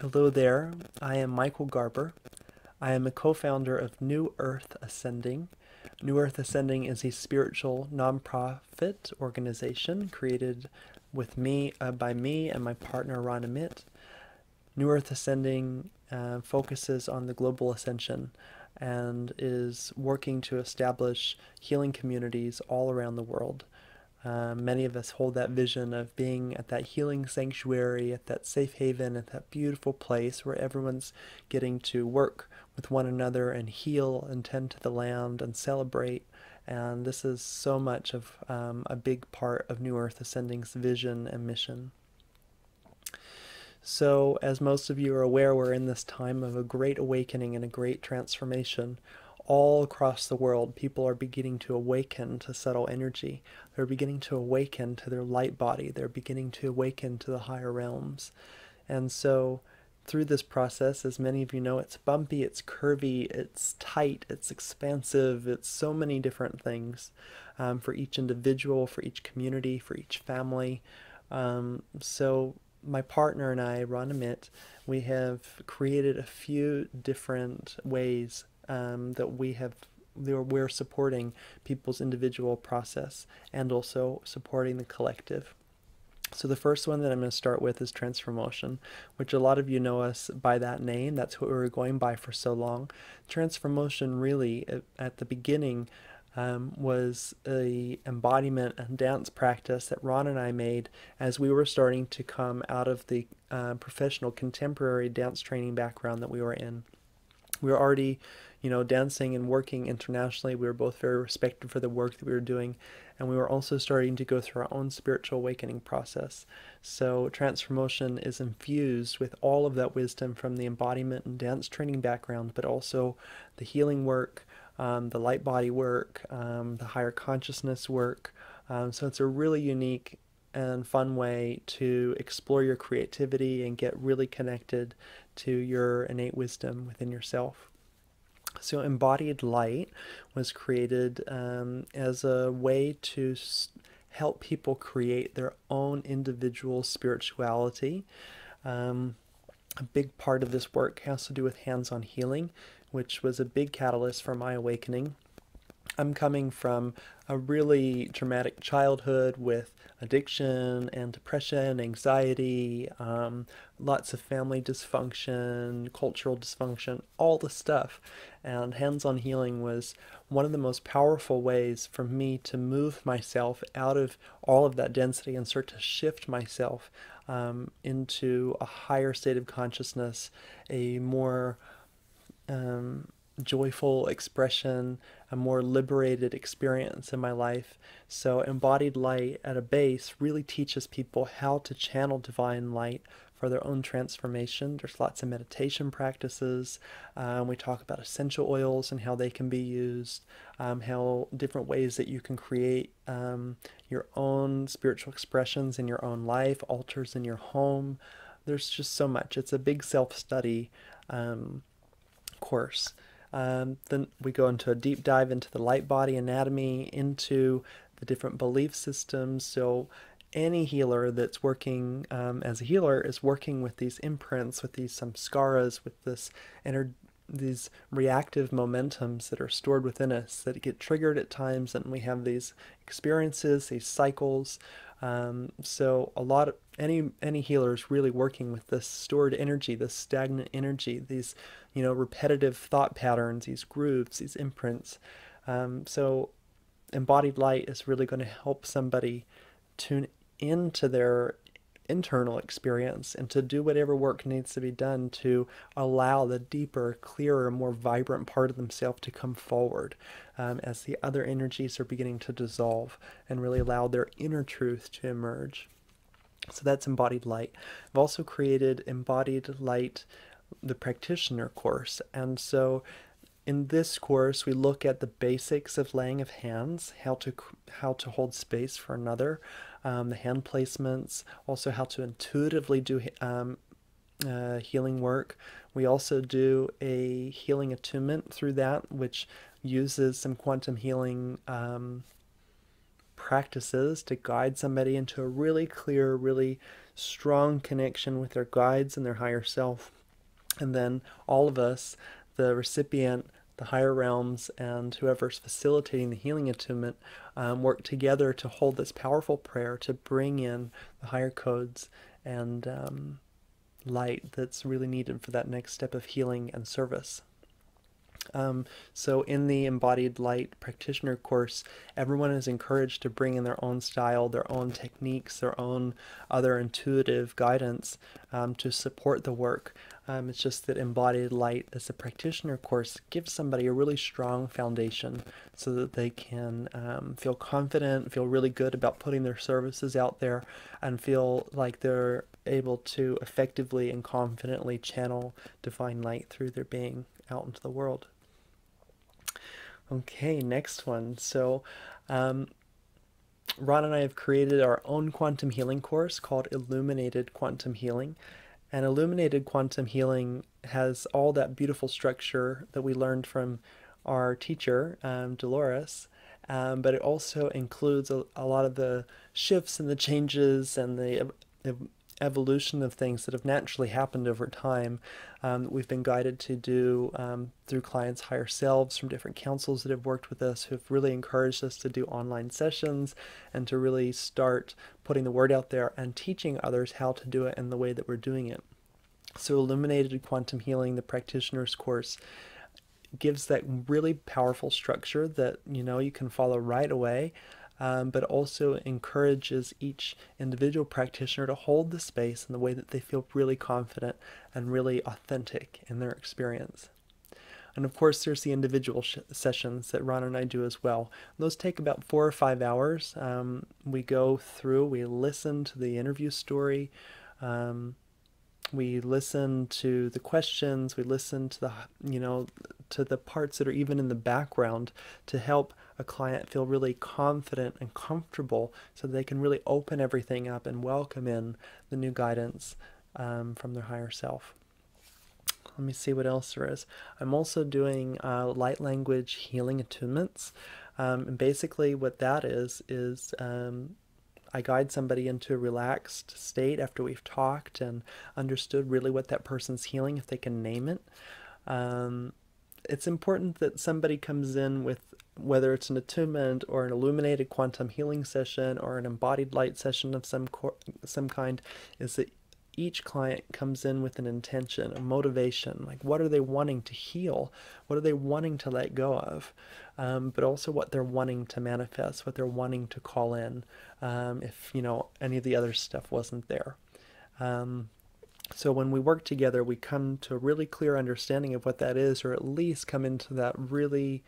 Hello there, I am Michael Garber. I am a co-founder of New Earth Ascending. New Earth Ascending is a spiritual nonprofit organization created by me and my partner Ron Amit. New Earth Ascending focuses on the global ascension and is working to establish healing communities all around the world. Many of us hold that vision of being at that healing sanctuary, at that safe haven, at that beautiful place where everyone's getting to work with one another and heal and tend to the land and celebrate. And this is so much of a big part of New Earth Ascending's vision and mission. So, as most of you are aware, we're in this time of a great awakening and a great transformation. All across the world, people are beginning to awaken to subtle energy. They're beginning to awaken to their light body. They're beginning to awaken to the higher realms. And so, through this process, as many of you know, it's bumpy, it's curvy, it's tight, it's expansive, it's so many different things for each individual, for each community, for each family. So my partner and I, Ron Amit, we have created a few different ways that we're supporting people's individual process and also supporting the collective. So the first one that I'm going to start with is transformation, which a lot of you know us by that name. That's what we were going by for so long. Transformation really, at the beginning, was a embodiment and dance practice that Ron and I made as we were starting to come out of the professional contemporary dance training background that we were in. We were already, dancing and working internationally. We were both very respected for the work that we were doing, and we were also starting to go through our own spiritual awakening process. So transformation is infused with all of that wisdom from the embodiment and dance training background, but also the healing work, the light body work, the higher consciousness work. So it's a really unique and fun way to explore your creativity and get really connected to your innate wisdom within yourself. So embodied light was created as a way to help people create their own individual spirituality. A big part of this work has to do with hands-on healing, which was a big catalyst for my awakening. I'm coming from a really traumatic childhood with addiction and depression, anxiety, lots of family dysfunction, cultural dysfunction, all the stuff. And hands-on healing was one of the most powerful ways for me to move myself out of all of that density and start to shift myself into a higher state of consciousness, a more joyful expression, a more liberated experience in my life. So embodied light at a base really teaches people how to channel divine light for their own transformation. There's lots of meditation practices. We talk about essential oils and how they can be used, how different ways that you can create your own spiritual expressions in your own life, altars in your home. There's just so much. It's a big self-study course. Then we go into a deep dive into the light body anatomy, into the different belief systems. So any healer that's working as a healer is working with these imprints, with these samskaras, with these reactive momentums that are stored within us that get triggered at times, and we have these experiences, these cycles. So any healer is really working with this stored energy, this stagnant energy, these repetitive thought patterns, these grooves, these imprints. So embodied light is really going to help somebody tune into their internal experience and to do whatever work needs to be done to allow the deeper, clearer, more vibrant part of themselves to come forward as the other energies are beginning to dissolve and really allow their inner truth to emerge. So that's embodied light. I've also created embodied light, the practitioner course. And so in this course, we look at the basics of laying of hands, how to hold space for another, the hand placements, also how to intuitively do healing work. We also do a healing attunement through that, which uses some quantum healing practices to guide somebody into a really clear, really strong connection with their guides and their higher self. And then all of us, the recipient, the higher realms, and whoever's facilitating the healing attunement, work together to hold this powerful prayer to bring in the higher codes and light that's really needed for that next step of healing and service. So in the Embodied Light Practitioner course, everyone is encouraged to bring in their own style, their own techniques, their own other intuitive guidance to support the work. It's just that Embodied Light as a practitioner course gives somebody a really strong foundation so that they can feel confident, feel really good about putting their services out there, and feel like they're able to effectively and confidently channel divine light through their being out into the world. Okay, next one. So Ron and I have created our own quantum healing course called Illuminated Quantum Healing. And Illuminated Quantum Healing has all that beautiful structure that we learned from our teacher, Dolores, but it also includes a lot of the shifts and the changes and the evolution of things that have naturally happened over time. We've been guided to do through clients' higher selves from different councils that have worked with us, who have really encouraged us to do online sessions and to really start putting the word out there and teaching others how to do it in the way that we're doing it. So Illuminated Quantum Healing, the practitioner's course, gives that really powerful structure that you can follow right away. But also encourages each individual practitioner to hold the space in the way that they feel really confident and really authentic in their experience. And of course, there's the individual sessions that Ron and I do as well. Those take about 4 or 5 hours. We go through, we listen to the interview story, we listen to the questions, we listen to the, to the parts that are even in the background to help a client feel really confident and comfortable so they can really open everything up and welcome in the new guidance from their higher self. Let me see what else there is. I'm also doing light language healing attunements. And basically what that is I guide somebody into a relaxed state after we've talked and understood really what that person's healing, if they can name it. It's important that somebody comes in with, whether it's an attunement or an illuminated quantum healing session or an embodied light session of some kind, is that each client comes in with an intention, a motivation, like what are they wanting to heal? What are they wanting to let go of? But also what they're wanting to manifest, what they're wanting to call in, if, any of the other stuff wasn't there. So when we work together, we come to a really clear understanding of what that is, or at least come into that really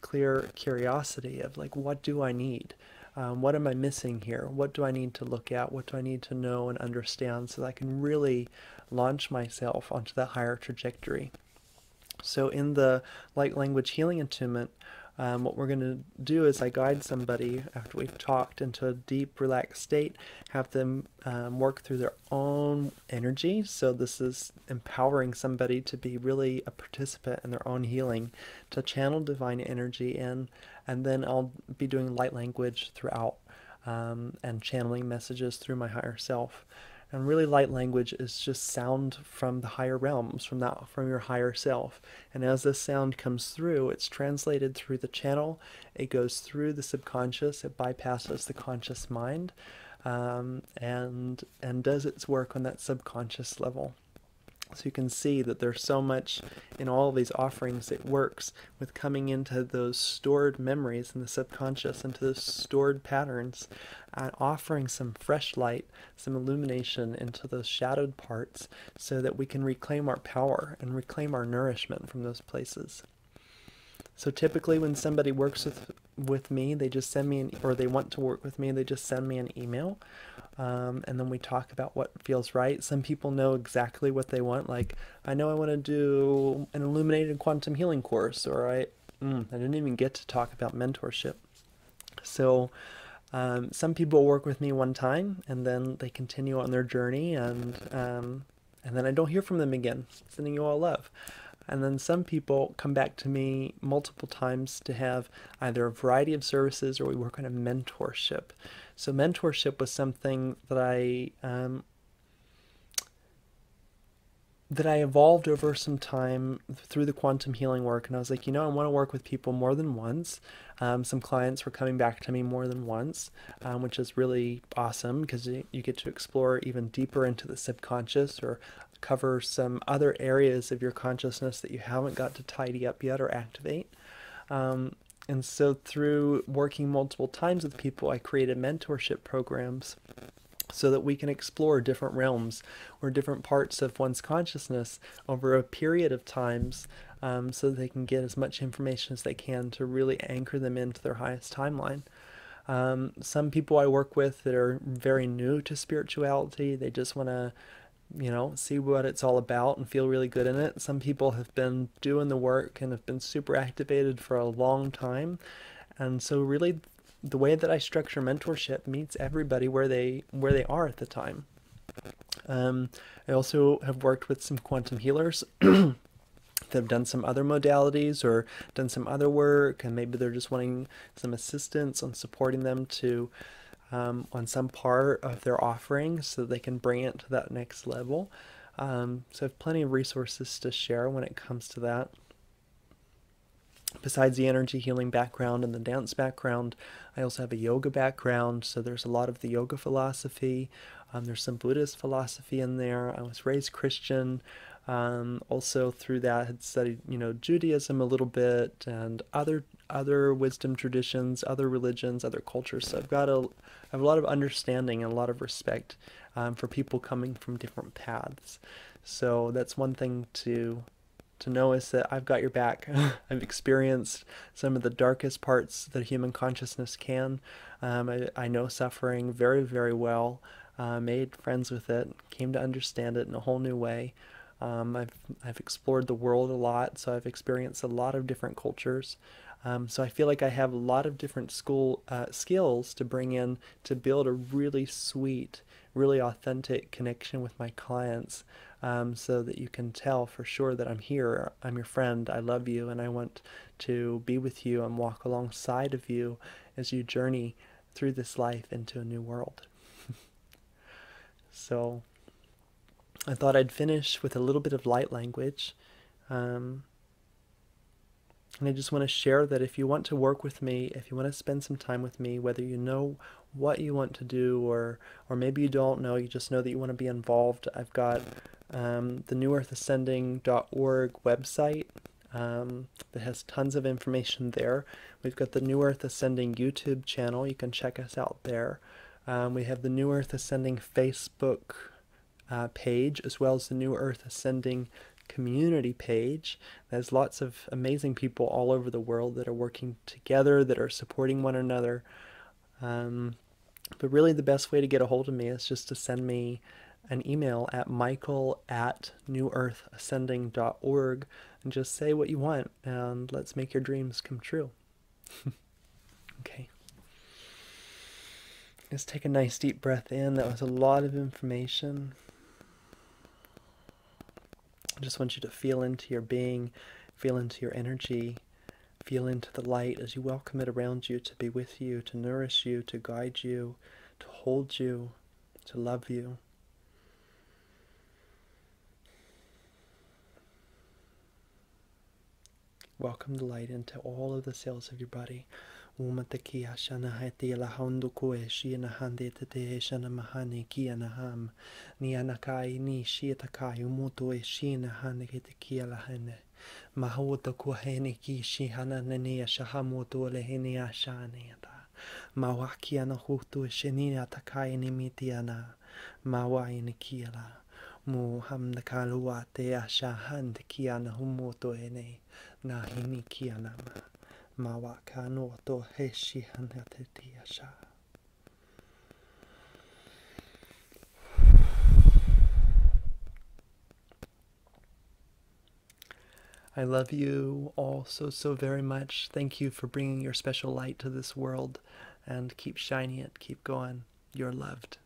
clear curiosity of like, what do I need? What am I missing here? What do I need to look at? What do I need to know and understand so that I can really launch myself onto that higher trajectory? So in the light language healing attunement, what we're going to do is I guide somebody after we've talked into a deep, relaxed state, have them work through their own energy. So this is empowering somebody to be really a participant in their own healing, to channel divine energy in, and then I'll be doing light language throughout and channeling messages through my higher self. And really, light language is just sound from the higher realms, from your higher self. And as this sound comes through, it's translated through the channel. It goes through the subconscious. It bypasses the conscious mind, and does its work on that subconscious level. So you can see that there's so much in all of these offerings. It works with coming into those stored memories in the subconscious, into those stored patterns, and offering some fresh light, some illumination into those shadowed parts so that we can reclaim our power and reclaim our nourishment from those places. So typically when somebody works with me, they just send me or they want to work with me, they just send me an email. And then we talk about what feels right. Some people know exactly what they want. Like, I know I want to do an illuminated quantum healing course, or I didn't even get to talk about mentorship. So some people work with me one time and then they continue on their journey, and then I don't hear from them again. Sending you all love. And then some people come back to me multiple times to have either a variety of services, or we work on a mentorship. So mentorship was something that I evolved over some time through the quantum healing work. And I was like, I want to work with people more than once. Some clients were coming back to me more than once, which is really awesome because you get to explore even deeper into the subconscious, or cover some other areas of your consciousness that you haven't got to tidy up yet or activate. And so through working multiple times with people, I created mentorship programs so that we can explore different realms or different parts of one's consciousness over a period of times, so that they can get as much information as they can to really anchor them into their highest timeline. Some people I work with that are very new to spirituality, they just want to see what it's all about and feel really good in it. Some people have been doing the work and have been super activated for a long time. And so really the way that I structure mentorship meets everybody where they are at the time. I also have worked with some quantum healers that have done some other modalities or done some other work, and maybe they're just wanting some assistance on supporting them to on some part of their offering so they can bring it to that next level. So I have plenty of resources to share when it comes to that. Besides the energy healing background and the dance background, I also have a yoga background, so there's a lot of the yoga philosophy. There's some Buddhist philosophy in there. I was raised Christian. Also through that had studied, Judaism a little bit, and other wisdom traditions, other religions, other cultures. So I have a lot of understanding and a lot of respect for people coming from different paths. So that's one thing to know, is that I've got your back. I've experienced some of the darkest parts that human consciousness can. I know suffering very, very well. Made friends with it, came to understand it in a whole new way. I've explored the world a lot, so I've experienced a lot of different cultures. So I feel like I have a lot of different skills to bring in to build a really sweet, really authentic connection with my clients, so that you can tell for sure that I'm here, I'm your friend, I love you, and I want to be with you and walk alongside of you as you journey through this life into a new world. So I thought I'd finish with a little bit of light language. And I just want to share that if you want to work with me, if you want to spend some time with me, whether you know what you want to do, or maybe you don't know, you just know that you want to be involved, I've got the newearthascending.org website that has tons of information there. We've got the New Earth Ascending YouTube channel. You can check us out there. We have the New Earth Ascending Facebook page, as well as the New Earth Ascending community page. There's lots of amazing people all over the world that are working together, that are supporting one another. But really the best way to get a hold of me is just to send me an email at michael@newearthascending.org and just say what you want, and let's make your dreams come true. Okay. Let's take a nice deep breath in. That was a lot of information. I just want you to feel into your being, feel into your energy, feel into the light as you welcome it around you to be with you, to nourish you, to guide you, to hold you, to love you. Welcome the light into all of the cells of your body. Umatakia shana hati la handu koe shina hande te shana mahani kia naham ni anakai ni shiatakai umuto e shina hane te kia la hene mahota ko hene ki shihana nene shahamoto le hene ashane ta mawaki ana hutu shenina takai ni mitiana mawai ni kia la mu hamna kalua te ashahan te kia na humoto ene na hini kia nama Mawakano to heshi hanatetiasha. I love you all so, so very much. Thank you for bringing your special light to this world, and keep shining it. Keep going. You're loved.